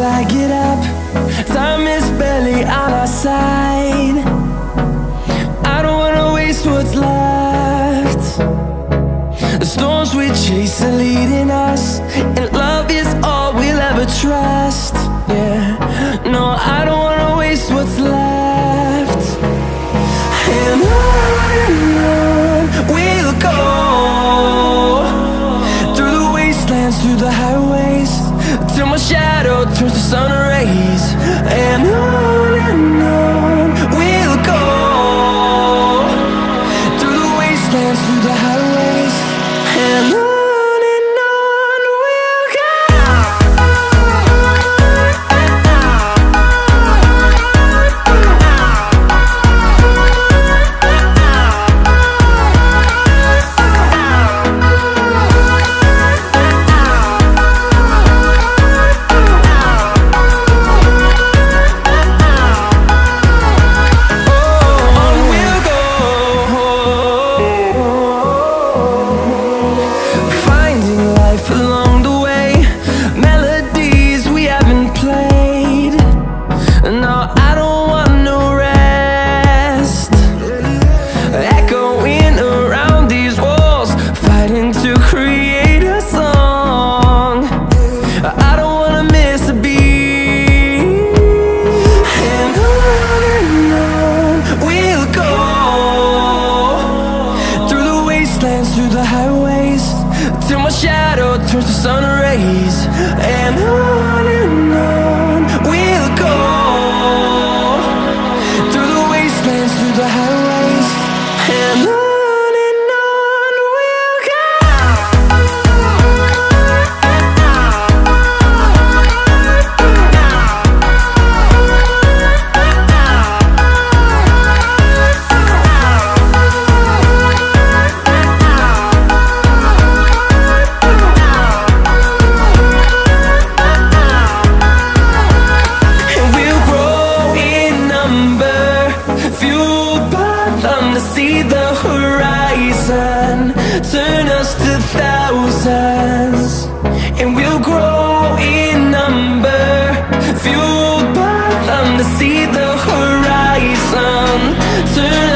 till I get up. Time is barely on our side. I don't wanna waste what's left. The storms we chase are leading us, and love is all we'll ever trust. Yeah, no, I don't wanna waste what's left. And on we'll go, through the wastelands, through the highways, till my shadow turns to sun rays. And on we'll go, through the wastelands, through the highways, and on we'll go. Along the way, melodies we haven't played. No, I don't want no rest. Echoing around these walls, fighting to create a song. I don't wanna miss a beat. And on we'll go, through the wastelands, through the highways, till my shadow turns to sun rays. And on we'll go, through the wastelands, through the highways, and on we'll go. See the horizon turn us to thousands, and we'll grow in number, fueled by them to see the horizon turn